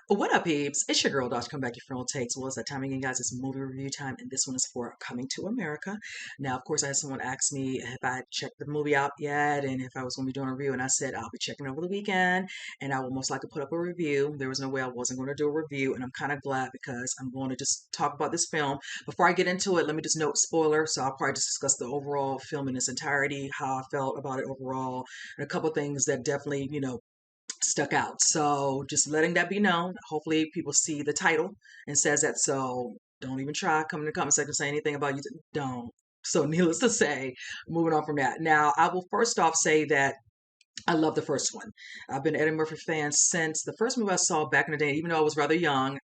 What up, peeps? It's your girl, Dodge. Come back, your friend takes. Well, it's that time again, guys. It's movie review time, and this one is for Coming to America. Now, of course, I had someone ask me if I had checked the movie out yet and if I was going to be doing a review, and I said I'll be checking over the weekend, and I will most likely put up a review. There was no way I wasn't going to do a review, and I'm kind of glad because I'm going to just talk about this film. Before I get into it, let me just note spoiler, so I'll probably just discuss the overall film in its entirety, how I felt about it overall, and a couple things that definitely, stuck out. So just letting that be known. Hopefully people see the title and says that. So don't even try come in the comment section say anything about you. Don't. So needless to say, moving on from that. Now I will first off say that I love the first one. I've been an Eddie Murphy fan since the first movie I saw back in the day, even though I was rather young,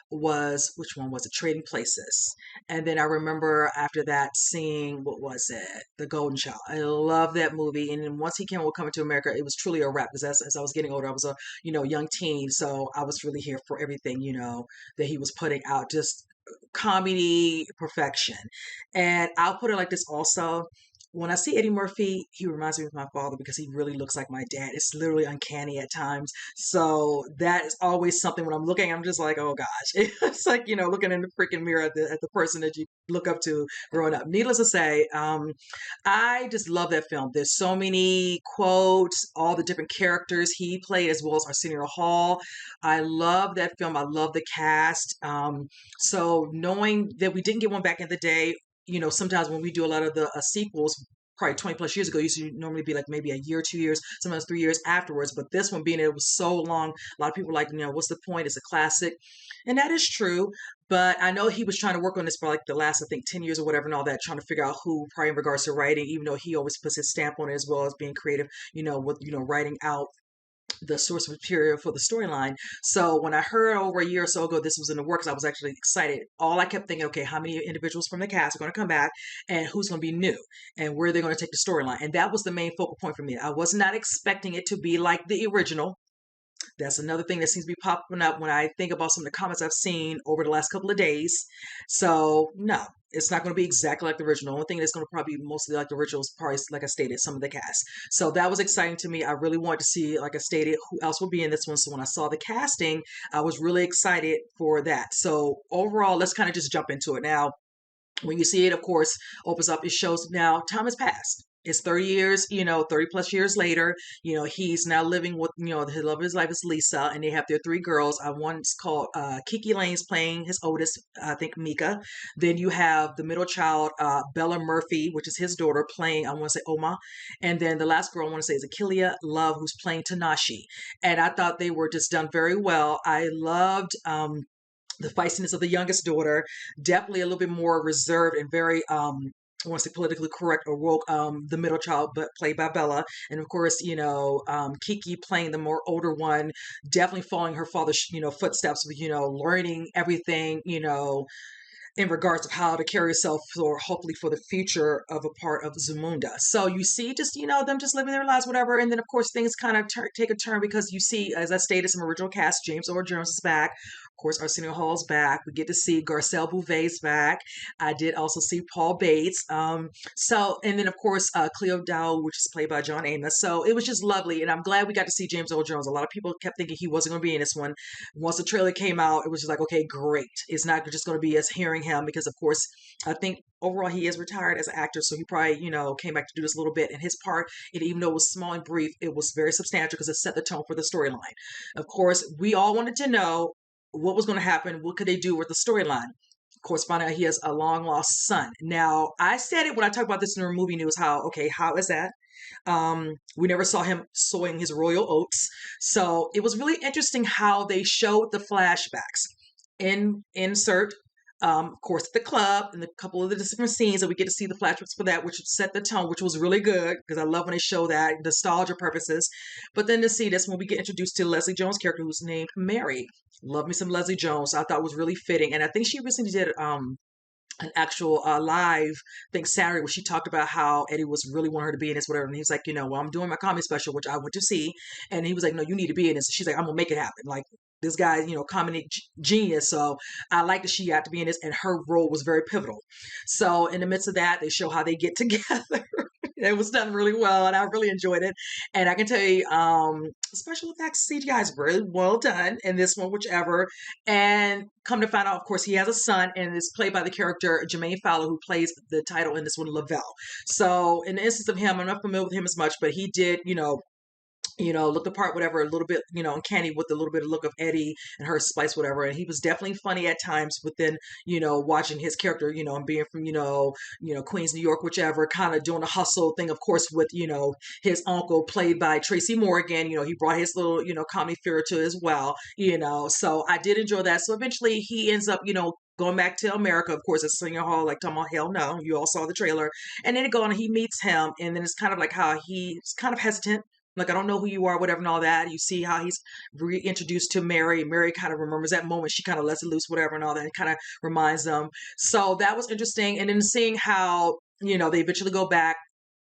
was, which one was it? Trading Places. And then I remember after that seeing, what was it? The Golden Child. I love that movie. And then once he came with Coming to America, it was truly a wrap because as I was getting older, I was a, young teen. So I was really here for everything, that he was putting out. Just comedy perfection. And I'll put it like this also. When I see Eddie Murphy, he reminds me of my father because he really looks like my dad. It's literally uncanny at times. So that is always something when I'm looking, I'm just like, oh gosh. It's like, looking in the freaking mirror at the person that you look up to growing up. Needless to say, I just love that film. There's so many quotes, all the different characters he played, as well as Arsenio Hall. I love that film. I love the cast. So knowing that we didn't get one back in the day, sometimes when we do a lot of the sequels, probably 20 plus years ago, used to normally be like maybe a year, 2 years, sometimes 3 years afterwards. But this one being it was so long, a lot of people are like, what's the point? It's a classic. And that is true. But I know he was trying to work on this for like the last, I think, 10 years or whatever and all that, trying to figure out who, probably in regards to writing, even though he always puts his stamp on it as well as being creative, with, writing out the source material for the storyline. So when I heard over a year or so ago this was in the works, I was actually excited. All I kept thinking, okay, how many individuals from the cast are going to come back and who's going to be new and where they're going to take the storyline. And that was the main focal point for me. I was not expecting it to be like the original. That's another thing that seems to be popping up when I think about some of the comments I've seen over the last couple of days. So no, it's not going to be exactly like the original. The only thing that's going to probably be mostly like the original is probably, like I stated, some of the cast. So that was exciting to me. I really wanted to see, like I stated, who else would be in this one. So when I saw the casting, I was really excited for that. So overall, let's kind of just jump into it. Now, when you see it, of course, opens up, it shows now time has passed. It's 30 years, 30 plus years later. He's now living with, the love of his life is Lisa, and they have their three girls. One's called Kiki Lane's playing his oldest, I think Mika. Then you have the middle child, Bella Murphy, which is his daughter, playing, I want to say Oma. And then the last girl I want to say is Akilia Love, who's playing Tanashi. And I thought they were just done very well. I loved the feistiness of the youngest daughter, definitely a little bit more reserved and very I want to say politically correct or woke, the middle child, but played by Bella. And of course, Kiki playing the more older one, definitely following her father's, footsteps, learning everything, in regards of how to carry yourself for hopefully for the future of a part of Zamunda. So you see just, them just living their lives, whatever. And then of course things kind of take a turn because you see, as I stated, some original cast, James Earl Jones is back. Of course, Arsenio Hall's back. We get to see Garcelle Bouvet's back. I did also see Paul Bates. And then of course, Cleo Dow, which is played by John Amos. So it was just lovely. And I'm glad we got to see James Earl Jones. A lot of people kept thinking he wasn't going to be in this one. Once the trailer came out, it was just like, okay, great. It's not just going to be us hearing him because of course I think overall he is retired as an actor, so he probably came back to do this a little bit, and his part, even though it was small and brief, it was very substantial because it set the tone for the storyline. Of course, we all wanted to know what was going to happen, what could they do with the storyline. Of course, find out he has a long lost son. Now, I said it when I talked about this in the movie news, how is that? We never saw him sowing his royal oats. So it was really interesting how they showed the flashbacks. Insert of course, at the club and a couple of the different scenes that we get to see the flashbacks for that, which set the tone, which was really good because I love when they show that nostalgia purposes. But then to see this when we get introduced to Leslie Jones' character, who's named Mary. Love me some Leslie Jones. I thought was really fitting, and I think she recently did an actual live thing Saturday where she talked about how Eddie was really wanting her to be in this, whatever. And he was like, well, I'm doing my comedy special, which I went to see. And he was like, no, you need to be in this. She's like, I'm going to make it happen. Like, this guy, comedy genius. So I like that she got to be in this, and her role was very pivotal. So in the midst of that, they show how they get together. It was done really well, and I really enjoyed it. And I can tell you, special effects CGI is really well done in this one, whichever. And come to find out, of course, he has a son, and it's played by the character Jermaine Fowler, who plays the title in this one, Lavelle. So, in the instance of him, I'm not familiar with him as much, but he did, look the part, whatever, a little bit, uncanny with a little bit of look of Eddie and her spice, whatever. And he was definitely funny at times within, watching his character, and being from, Queens, New York, whichever, kind of doing a hustle thing, of course, with, his uncle played by Tracy Morgan. He brought his little, comedy flair to it as well, so I did enjoy that. So eventually he ends up, going back to America, of course, at Arsenio Hall, like talking about hell no. You all saw the trailer. And then it go on and he meets him, and then it's kind of like how he's kind of hesitant. Like, I don't know who you are, whatever, and all that. You see how he's reintroduced to Mary. Mary kind of remembers that moment. She kind of lets it loose, whatever, and all that. It kind of reminds them. So that was interesting. And then seeing how, they eventually go back.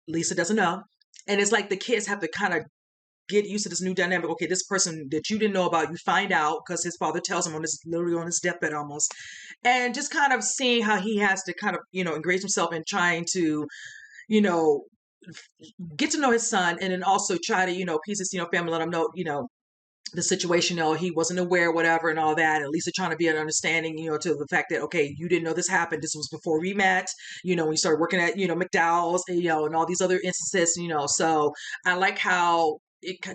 Lisa doesn't know. And it's like the kids have to kind of get used to this new dynamic. Okay, this person that you didn't know about, you find out because his father tells him literally on his deathbed almost. And just kind of seeing how he has to kind of, ingrace himself in trying to, you know, get to know his son, and then also try to, piece his, family, let him know, the situation, he wasn't aware, whatever, and all that. At least trying to be an understanding, to the fact that, okay, you didn't know this happened. This was before we met, when you started working at, McDowell's, and all these other instances, so I like how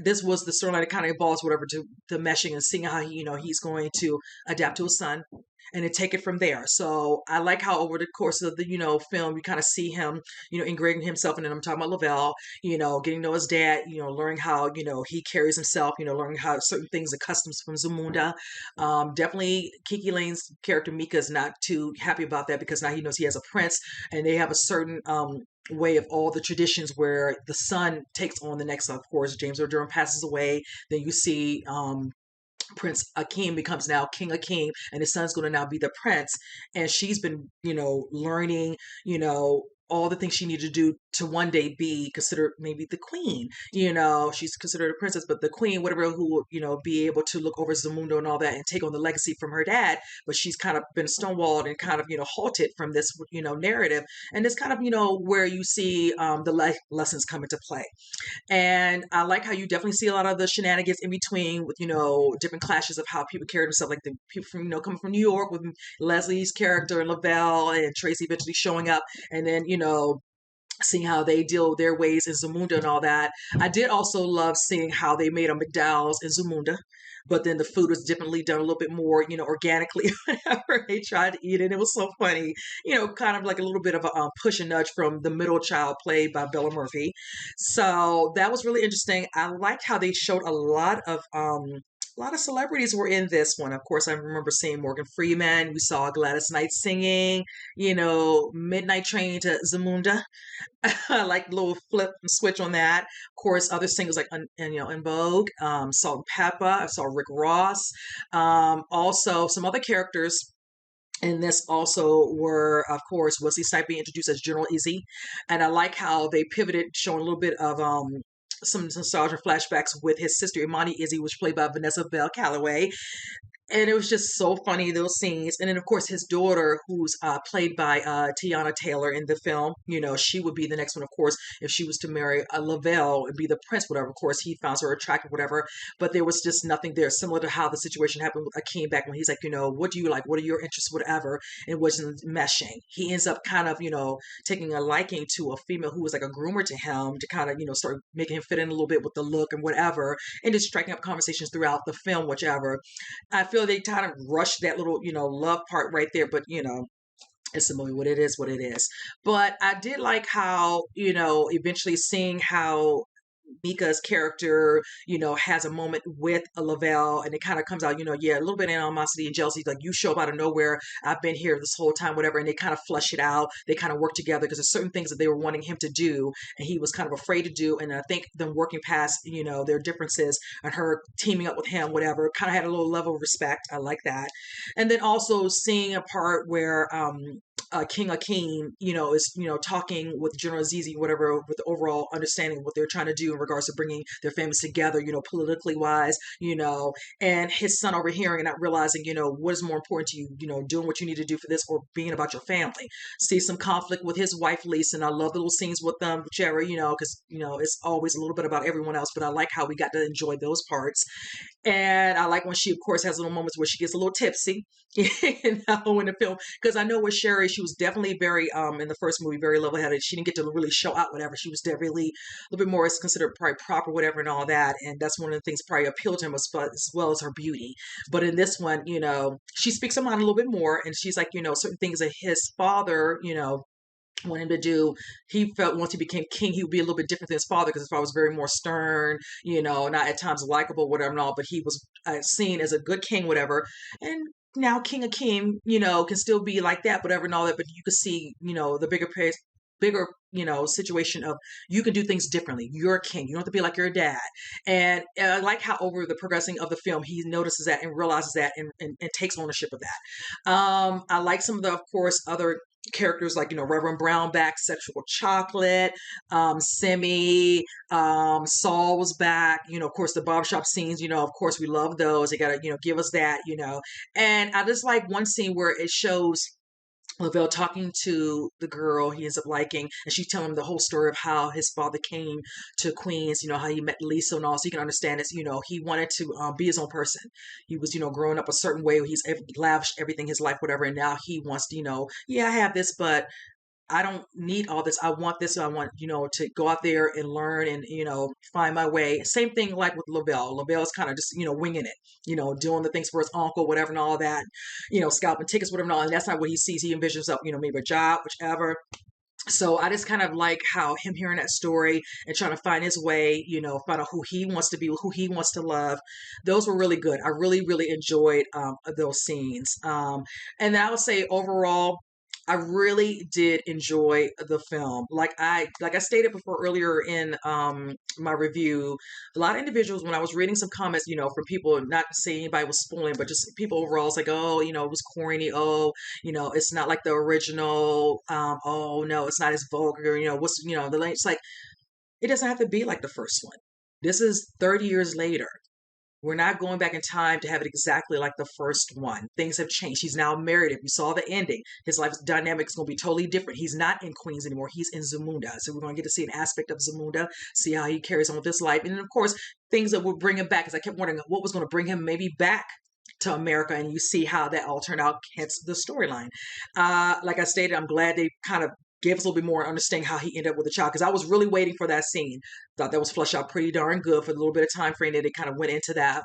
this was the storyline that kind of evolves, whatever, to the meshing and seeing how he, he's going to adapt to his son and then take it from there. So I like how over the course of the, film, you kind of see him, ingraining himself. And then I'm talking about Lavelle, getting to know his dad, learning how, he carries himself, learning how certain things are customs from Zamunda. Definitely Kiki Lane's character, Mika, is not too happy about that because now he knows he has a prince and they have a certain, way of all the traditions where the son takes on the next. Of course, James Earl Durham passes away. Then you see, Prince Akeem becomes now King Akeem, and his son's going to now be the prince. And she's been, learning, all the things she needed to do to one day be considered maybe the queen. She's considered a princess, but the queen, whatever, who will, be able to look over Zamunda and all that and take on the legacy from her dad. But she's kind of been stonewalled and kind of, halted from this, narrative. And it's kind of, where you see the lessons come into play. And I like how you definitely see a lot of the shenanigans in between with, different clashes of how people carry themselves, like the people from, coming from New York with Leslie's character and Lavelle and Tracy eventually showing up. And then, seeing how they deal with their ways in Zamunda and all that. I did also love seeing how they made a McDowell's in Zamunda, but then the food was differently done a little bit more, organically, whenever they tried to eat it. It was so funny, kind of like a little bit of a push and nudge from the middle child played by Bella Murphy. So that was really interesting. I liked how they showed a lot of celebrities were in this one. Of course, I remember seeing Morgan Freeman. We saw Gladys Knight singing, Midnight Train to Zamunda. I like the little flip and switch on that. Of course, other singers like, In Vogue, Salt and Pepper. I saw Rick Ross. Also, some other characters and this also were, of course, Wesley Snipes being introduced as General Izzy. And I like how they pivoted, showing a little bit of some nostalgia flashbacks with his sister Imani Izzy, which played by Vanessa Bell Calloway. And it was just so funny, those scenes. And then, of course, his daughter, who's played by Tiana Taylor in the film, she would be the next one, of course, if she was to marry Lavelle and be the prince, whatever. Of course, he found her attractive, whatever. But there was just nothing there, similar to how the situation happened with Akeem back when he's like, what do you like? What are your interests, whatever? It wasn't meshing. He ends up kind of, taking a liking to a female who was like a groomer to him to kind of, start making him fit in a little bit with the look and whatever. And just striking up conversations throughout the film, whichever. I feel they kind of rushed that little, love part right there, but it's a movie. What it is. But I did like how, eventually seeing how Mika's character, has a moment with a Lavelle, and it kind of comes out, a little bit of animosity and jealousy. Like, you show up out of nowhere. I've been here this whole time, whatever. And they kind of flush it out. They kind of work together because there's certain things that they were wanting him to do, and he was kind of afraid to do. And I think them working past, their differences and her teaming up with him, whatever, kind of had a little level of respect. I like that. And then also seeing a part where, King Akeem, is, talking with General Azizi, whatever, with the overall understanding of what they're trying to do in regards to bringing their families together, politically wise, and his son overhearing and not realizing, what is more important to you, doing what you need to do for this or being about your family. See some conflict with his wife, Lisa, and I love the little scenes with them, Jerry, because, it's always a little bit about everyone else, but I like how we got to enjoy those parts. And I like when she, of course, has little moments where she gets a little tipsy, in the film. Because I know with Sherry, she was definitely very, in the first movie, very level-headed. She didn't get to really show out whatever. She was really a little bit more is considered probably proper, whatever, and all that. And that's one of the things probably appealed to him as well as her beauty. But in this one, she speaks her mind a little bit more. And she's like, certain things that his father, want him to do. He felt once he became king, he would be a little bit different than his father because his father was very more stern, not at times likable, whatever and all, but he was seen as a good king, whatever. And now King Akeem, can still be like that, whatever and all that, but you could see, the bigger, situation of you can do things differently. You're a king. You don't have to be like your dad. And I like how over the progressing of the film, he notices that and realizes that and takes ownership of that. I like some of the, of course, other characters like, Reverend Brownback, Sexual Chocolate, Semmi, Saul was back, of course, the barbershop scenes, of course, we love those. They got to, give us that, and I just like one scene where it shows Lavelle talking to the girl he ends up liking, and she's telling him the whole story of how his father came to Queens, how he met Lisa and all, so you can understand this, he wanted to be his own person. He was, growing up a certain way, he's lavished everything his life, whatever, and now he wants to, yeah, I have this, but I don't need all this. I want this. I want, to go out there and learn and, find my way. Same thing like with Lavelle. Lavelle's kind of just, winging it, doing the things for his uncle, whatever and all that, scalping tickets, whatever and all. And that's not what he sees. He envisions up, maybe a job, whichever. So I just kind of like how him hearing that story and trying to find his way, find out who he wants to be, who he wants to love. Those were really good. I really, really enjoyed those scenes. And then I would say overall, I really did enjoy the film. Like I stated before earlier in my review, a lot of individuals, when I was reading some comments, from people, not saying anybody was spoiling, but just people overall, it's like, oh, it was corny. Oh, it's not like the original. Oh no, it's not as vulgar. What's, the language. It's like, it doesn't have to be like the first one. This is 30 years later. We're not going back in time to have it exactly like the first one. Things have changed. He's now married. If you saw the ending, his life's dynamic is going to be totally different. He's not in Queens anymore. He's in Zamunda. So we're going to get to see an aspect of Zamunda, see how he carries on with his life. And then, of course, things that will bring him back, because I kept wondering what was going to bring him maybe back to America, and you see how that all turned out, hence the storyline. Like I stated, I'm glad they kind of gave us a little bit more understanding how he ended up with the child, because I was really waiting for that scene. Thought that was fleshed out pretty darn good for the little bit of time frame that it kind of went into that.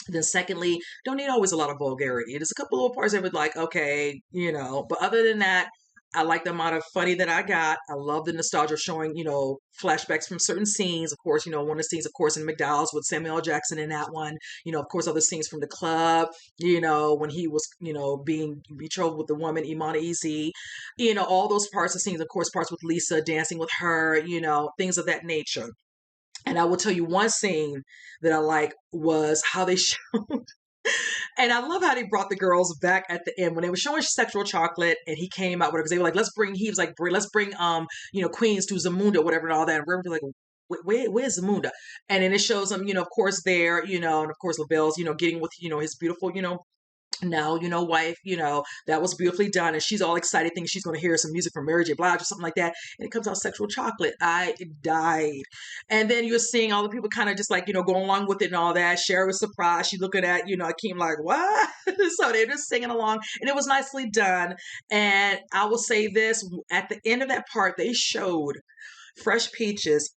Then secondly, don't need always a lot of vulgarity. There's a couple little parts that would like, okay, but other than that, I like the amount of funny that I got. I love the nostalgia showing, flashbacks from certain scenes. Of course, one of the scenes, of course, in McDowell's with Samuel L. Jackson in that one. Of course, other scenes from the club, when he was, being betrothed with the woman, Imana Easy, all those parts of scenes, of course, parts with Lisa dancing with her, things of that nature. And I will tell you one scene that I like was how they showed, and I love how they brought the girls back at the end when they were showing Sexual Chocolate, and he came out with her because they were like, let's bring Queens to Zamunda, whatever and all that. And we're like, where's Zamunda? And then it shows them, of course there, and of course Lavelle's, getting with, his beautiful, now, wife, that was beautifully done. And she's all excited, thinking she's going to hear some music from Mary J. Blige or something like that. And it comes out Sexual Chocolate. I died. And then you're seeing all the people kind of just like, going along with it and all that. Sherry was surprised. She's looking at, Akeem like, what? So they're just singing along. And it was nicely done. And I will say this, at the end of that part, they showed Fresh Peaches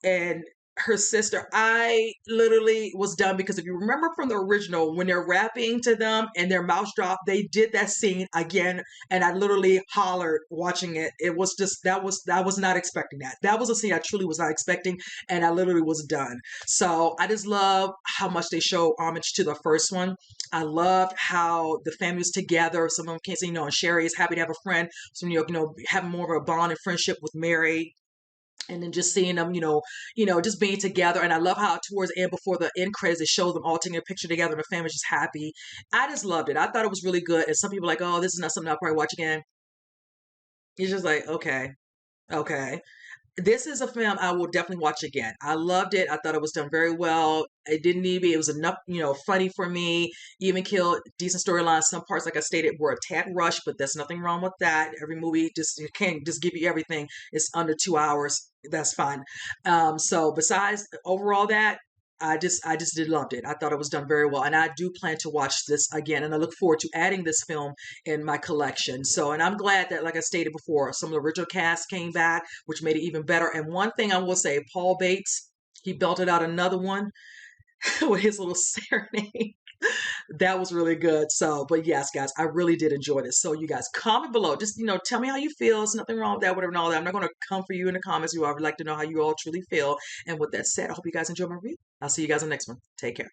and her sister. I literally was done, because if you remember from the original, when they're rapping to them and their mouths drop, they did that scene again, and I literally hollered watching it. It was just, I was not expecting that. That was a scene I truly was not expecting, and I literally was done. So I just love how much they show homage to the first one. I loved how the family was together. Some of them can't say, and Sherry is happy to have a friend. So, having more of a bond and friendship with Mary. And then just seeing them, just being together. And I love how towards the end, before the end credits, it showed them all taking a picture together and the family's just happy. I just loved it. I thought it was really good. And some people are like, oh, this is not something I'll probably watch again. It's just like, okay, okay. This is a film I will definitely watch again. I loved it. I thought it was done very well. It didn't need me. It was enough, funny for me. Even killed decent storyline. Some parts, like I stated, were a tad rushed, but there's nothing wrong with that. Every movie just you can't just give you everything. It's under 2 hours. That's fine. So besides overall that, I just did loved it. I thought it was done very well, and I do plan to watch this again. And I look forward to adding this film in my collection. So, and I'm glad that, like I stated before, some of the original cast came back, which made it even better. And one thing I will say, Paul Bates, he belted out another one with his little serenade. That was really good. So, but yes, guys, I really did enjoy this. So, you guys, comment below. Just, tell me how you feel. There's nothing wrong with that, whatever, and all that. I'm not going to come for you in the comments. I would like to know how you all truly feel. And with that said, I hope you guys enjoy my review. I'll see you guys in the next one. Take care.